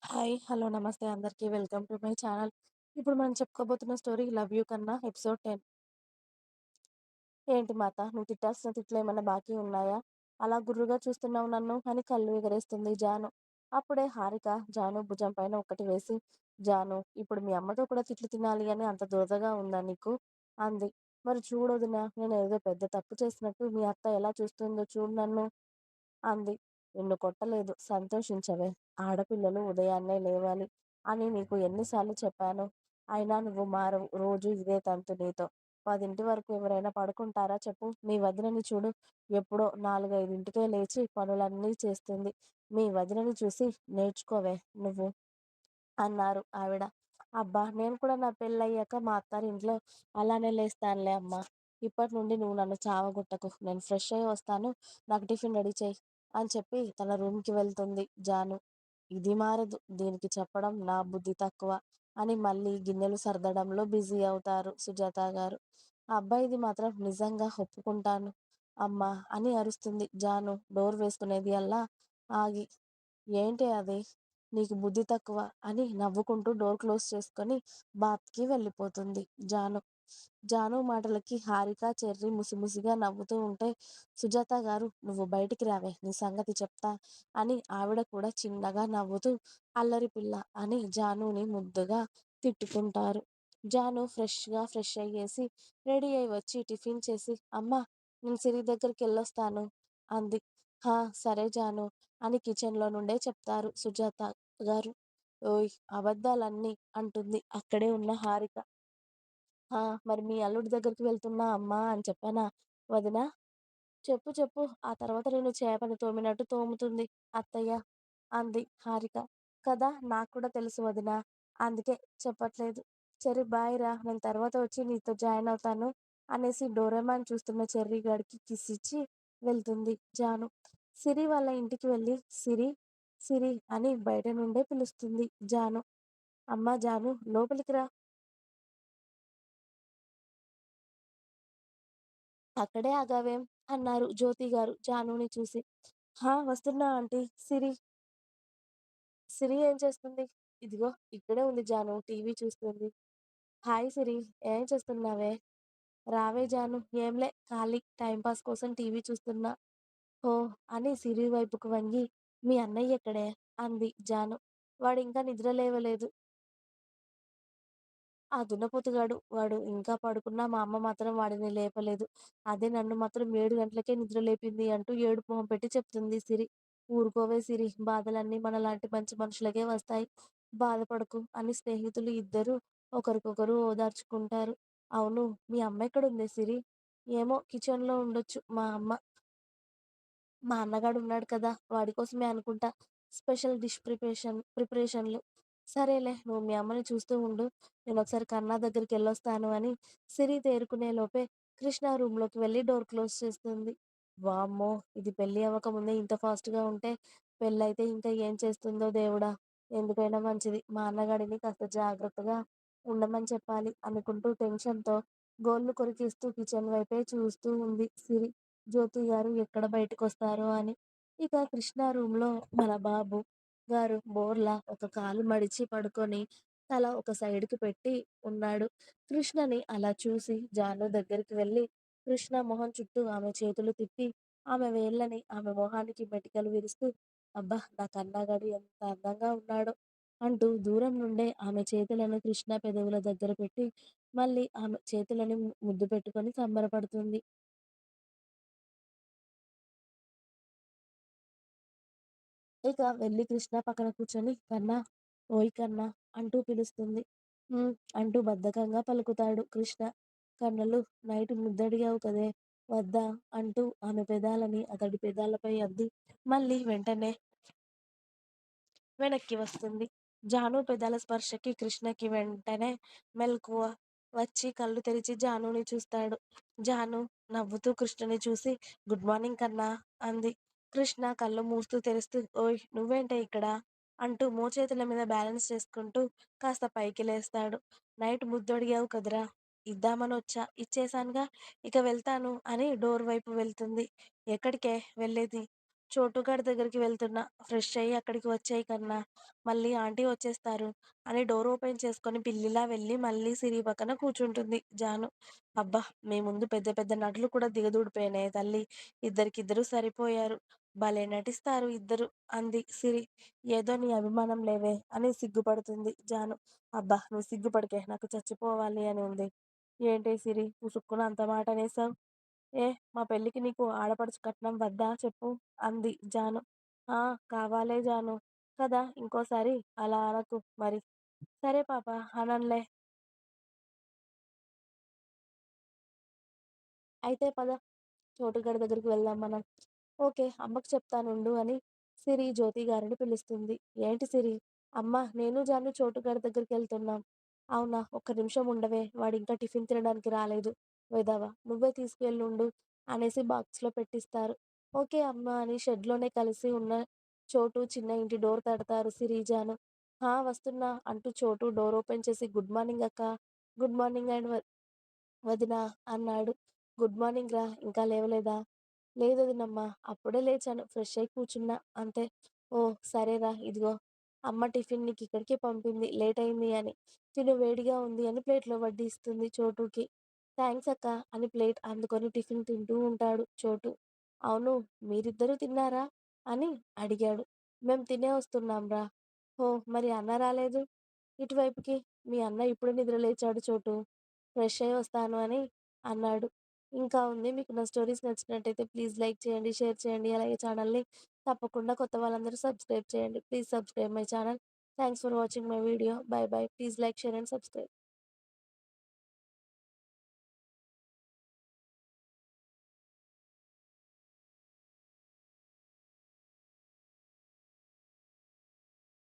Hi. Hello. నమస్తే అందరికీ. Welcome to my channel. ఇప్పుడు మనం చెప్పుకోబోతున్న స్టోరీ 'లవ్ యూ కన్నా' ఎపిసోడ్ 10. "ఏంటి మాత, నువ్వు తిట్టాల్సిన తిట్లేమన్నా బాకీ ఉన్నాయా? అలా గుర్రుగా చూస్తున్నావు నన్ను" అని కళ్ళు ఎగరేస్తుంది జాను. అప్పుడే హారిక జాను భుజం పైన ఒక్కటి వేసి, "జాను, ఇప్పుడు మీ అమ్మతో కూడా తిట్లు తినాలి అని అంత దురదగా ఉందా నీకు?" అంది. "మరి చూడొదినా, నేనేదో పెద్ద తప్పు చేసినట్టు మీ అత్త ఎలా చూస్తుందో చూడు నన్ను" అంది. "నిన్ను కొట్టలేదు, సంతోషించవే. ఆడపిల్లలు ఉదయాన్నే లేవాలి అని నీకు ఎన్నిసార్లు చెప్పాను. అయినా నువ్వు మారవు. రోజూ ఇదే తంతు నీతో. 10 వరకు ఎవరైనా పడుకుంటారా చెప్పు? మీ వదినని చూడు. ఎప్పుడో 4, 5కే లేచి పనులన్నీ చేస్తుంది. మీ వదినని చూసి నేర్చుకోవే నువ్వు" అన్నారు ఆవిడ. "అబ్బా! నేను కూడా నా పెళ్ళయ్యాక మా అత్తారింట్లో అలానే లేస్తానులే అమ్మా. ఇప్పటి నుండి నువ్వు నన్ను చావగొట్టకు. నేను ఫ్రెష్ అయ్యి వస్తాను. నాకు టిఫిన్ రెడీ చెయ్యి" అని చెప్పి తన రూమ్‌కి వెళ్తుంది జాను. ఇది మారదు. దీనికి చెప్పడం నా బుద్ధి తక్కువ అని మళ్ళీ గిన్నెలు సర్దడంలో బిజీ అవుతారు సుజాత గారు. అబ్బాయిది మాత్రం నిజంగా ఒప్పుకుంటాను అమ్మా అని అరుస్తుంది జాను డోర్ వేసుకునేది అల్లా ఆగి. ఏంటి అది? నీకు బుద్ధి తక్కువ అని నవ్వుకుంటూ డోర్ క్లోజ్ చేసుకొని బాత్‌కి వెళ్ళిపోతుంది జాను. జాను మాటలకి హారిక, చెర్రి ముసిముసిగా నవ్వుతూ ఉంటే, "సుజాత గారు, నువ్వు బయటికి రావే, నీ సంగతి చెప్తా" అని ఆవిడ కూడా చిన్నగా నవ్వుతూ "అల్లరి పిల్ల" అని జానుని ముద్దుగా తిట్టుకుంటారు. జాను ఫ్రెష్ అయ్యేసి రెడీ అయి వచ్చి టిఫిన్ చేసి, "అమ్మా, నేను సిరి దగ్గరికెళ్ళొస్తాను" అంది. "హా! సరే జాను" అని కిచెన్‌లో నుండే చెప్తారు సుజాత గారు. "ఓయ్! అబద్ధాలన్నీ" అంటుంది అక్కడే ఉన్న హారిక. "ఆ! మరి మీ అల్లుడి దగ్గరికి వెళ్తున్నా అమ్మా అని చెప్పానా వదినా?" "చెప్పు చెప్పు, ఆ తర్వాత నిన్ను చేపని తోమినట్టు తోముతుంది అత్తయ్య" అంది హారిక. "కదా! నాకు కూడా తెలుసు వదినా. అందుకే చెప్పట్లేదు. సరే బాయ్ రా, నేను తర్వాత వచ్చి నీతో జాయిన్ అవుతాను" అనేసి డోరేమాన్ చూస్తున్న చెర్రీ గాడికి కిస్ ఇచ్చి వెళ్తుంది జాను. సిరి వాళ్ళ ఇంటికి వెళ్ళి సిరి, సిరి అని బయట నుండే పిలుస్తుంది జాను. "అమ్మా జాను, లోపలికి రా" "అక్కడే ఆగావేం" అన్నారు జ్యోతి గారు జానుని చూసి. "హా! వస్తున్నా ఆంటీ" సిరి ఏం చేస్తుంది? "ఇదిగో ఇక్కడే ఉంది జాను, టీవీ చూస్తుంది." "హాయ్ సిరి, ఏం చేస్తున్నావే?" "రావే జాను, ఏంలే ఖాళీ టైమ్ పాస్ కోసం టీవీ చూస్తున్నా." "ఓహ్!" అని సిరి వైపుకు వంగి, "మీ అన్నయ్య ఎక్కడే?" అంది జాను. "వాడింకా నిద్ర లేవలేదు." ఆ దున్నపోతుగాడు. వాడు ఇంకా పడుకున్నా మా అమ్మ మాత్రం వాడిని లేపలేదు. అదే నన్ను మాత్రం 7 గంటలకే నిద్ర లేపింది అంటూ ఏడుపు మొహం పెట్టి చెప్తుంది సిరి. ఊరుకోవే సిరి, బాధలన్నీ మనలాంటి మంచి మనుషులకే వస్తాయి. బాధపడకు అని స్నేహితులు ఇద్దరూ ఒకరికొకరు ఓదార్చుకుంటారు. అవును, మీ అమ్మ ఎక్కడుందే సిరి? ఏమో కిచెన్‌లో ఉండొచ్చు మా అమ్మ. మా అన్నగాడున్నాడు కదా! వాడి కోసమే అనుకుంటా స్పెషల్ డిష్ ప్రిపరేషన్‌లు. సరేలే, నువ్వు మీ అమ్మని చూస్తూ ఉండు. నేనొకసారి కన్నా దగ్గరికెళ్ళొస్తాను అని సిరి తేరుకునే లోపే కృష్ణ రూమ్‌లోకి వెళ్లి డోర్ క్లోజ్ చేస్తుంది. వామ్మో! ఇది పెళ్లి అవ్వకముందే ఇంత ఫాస్ట్‌గా ఉంటే, పెళ్లయితే ఇంకా ఏం చేస్తుందో దేవుడా! ఎందుకైనా మంచిది మా అన్నగాడిని కాస్త జాగ్రత్తగా ఉండమని చెప్పాలి అనుకుంటూ టెన్షన్‌తో గోళ్లు కొరికిస్తూ కిచెన్ వైపే చూస్తూ ఉంది సిరి. జ్యోతి గారు ఎక్కడ బయటకొస్తారో అని. ఇక కృష్ణ రూమ్‌లో మన బాబు గారు బోర్లా ఒక కాలు మడిచి పడుకొని, తల ఒక సైడ్‌కి పెట్టి ఉన్నాడు. కృష్ణని అలా చూసి జాను దగ్గరికి వెళ్లి, కృష్ణ మొహం చుట్టూ ఆమె చేతులు తిప్పి, ఆమె వేళ్ళని ఆమె మొహానికి మెటికలు విరుస్తూ, "అబ్బా! నా కన్నాగాడు ఎంత అందంగా ఉన్నాడో" అంటూ దూరం నుండే ఆమె చేతులను కృష్ణ పెదవుల దగ్గర పెట్టి, మళ్ళీ ఆమె చేతులని ముద్దు పెట్టుకొని సంబరపడుతుంది. ఇక వెళ్లి కృష్ణ పక్కన కూర్చొని, "కన్నా, ఓయ్ కన్నా" అంటూ పిలుస్తుంది. "హ్మ్" అంటూ బద్ధకంగా పలుకుతాడు కృష్ణ. "కన్నులు, నైట్ ముద్దడిగావు కదే, వద్దా" అంటూ ఆమె పెదాలని అతడి పెదాలపై అద్ది, మళ్ళీ వెంటనే వెనక్కి వస్తుంది. జాను పెదాల స్పర్శకి కృష్ణకి వెంటనే మెలకువ వచ్చి కళ్ళు తెరిచి జానుని చూస్తాడు. జాను నవ్వుతూ కృష్ణని చూసి, "గుడ్ మార్నింగ్ కన్నా" అంది. కృష్ణ కళ్ళు మూస్తూ తెరుస్తూ, "ఓయ్! నువ్వేంటే ఇక్కడ?" అంటూ మోచేతుల మీద బ్యాలెన్స్ చేసుకుంటూ కాస్త పైకి లేస్తాడు. "నైట్ ముద్దడిగావు కదరా! ఇద్దామనొచ్చా. ఇచ్చేశానుగా. ఇక వెళ్తాను" అని డోర్ వైపు వెళ్తుంది. "ఎక్కడికే వెళ్ళేది?" చోటుగాడి దగ్గరికి వెళ్తున్నా. ఫ్రెష్ అయ్యి అక్కడికి వచ్చేయి కన్నా, మళ్ళీ ఆంటీ వచ్చేస్తారు అని డోర్ ఓపెన్ చేసుకొని పిల్లిలా వెళ్ళి మళ్ళీ సిరి పక్కన కూర్చుంటుంది జాను. అబ్బా! మీ ముందు పెద్ద పెద్ద నటులు కూడా దిగదూడిపోయానే తల్లి. ఇద్దరికిద్దరు సరిపోయారు. భలే నటిస్తారు ఇద్దరు అంది సిరి. ఏదో నీ అభిమానం లేవే అని సిగ్గుపడుతుంది జాను. అబ్బా! నువ్వు సిగ్గుపడకే నాకు చచ్చిపోవాలి అని ఉంది. ఏంటే సిరి పుసుక్కున అంత మాట అనేసావు? ఏ మా పెళ్ళికి నీకు ఆడపడుచు కట్నం వద్దా చెప్పు అంది జాను. ఆ కావాలే జాను కదా ఇంకోసారి అలా అనకు మరి. సరే పాప అననులే. అయితే పద చోటుగడి దగ్గరికి వెళ్దాం మనం. ఓకే. అమ్మకి చెప్తానుండు అని సిరి జ్యోతి గారిని పిలుస్తుంది. ఏంటి సిరి? అమ్మ నేను జాను చోటుగాడి దగ్గరికెళ్తున్నాం. అవునా? ఒక్క నిమిషం ఉండవే. వాడింకా టిఫిన్ తినడానికి రాలేదు. వెధవ. నువ్వే తీసుకెళ్ళుండు అనేసి బాక్స్‌లో పెట్టిస్తారు. ఓకే అమ్మా అని షెడ్‌లోనే కలిసి ఉన్న చోటు చిన్న ఇంటి డోర్ తడతారు సిరి, జాను. హా! వస్తున్నా అంటూ చోటు డోర్ ఓపెన్ చేసి గుడ్ మార్నింగ్ అక్కా. గుడ్ మార్నింగ్ అండ్ వదినా అన్నాడు. గుడ్ మార్నింగ్ రా! ఇంకా లేవలేదా? లేదొదినమ్మా. అప్పుడే లేచాను. ఫ్రెష్ అయి కూర్చున్నా అంతే. ఓహ్! సరేరా ఇదిగో అమ్మ టిఫిన్ నీకిక్కడికే పంపింది లేట్ అయింది అని. తిను వేడిగా ఉంది అని ప్లేట్‌లో వడ్డిస్తుంది చోటుకి. థాంక్స్ అక్క అని ప్లేట్ అందుకొని టిఫిన్ తింటూ ఉంటాడు చోటు. అవును మీరిద్దరూ తిన్నారా? అని అడిగాడు. మేం తినే వస్తున్నాంరా. ఓహ్! మరి అన్న రాలేదు ఇటువైపుకి? మీ అన్న ఇప్పుడే నిద్ర లేచాడు చోటు. ఫ్రెష్ అయ్యి వస్తాను అని అన్నాడు. ఇంకా ఉంది. మీకు నా స్టోరీస్ నచ్చినట్టయితే ప్లీజ్ లైక్ చేయండి, షేర్ చేయండి. అలాగే ఛానల్‌ని తప్పకుండా కొత్త వాళ్ళందరూ సబ్స్క్రైబ్ చేయండి. Please subscribe my channel. Thanks for watching my video. By by. Please like, share and subscribe.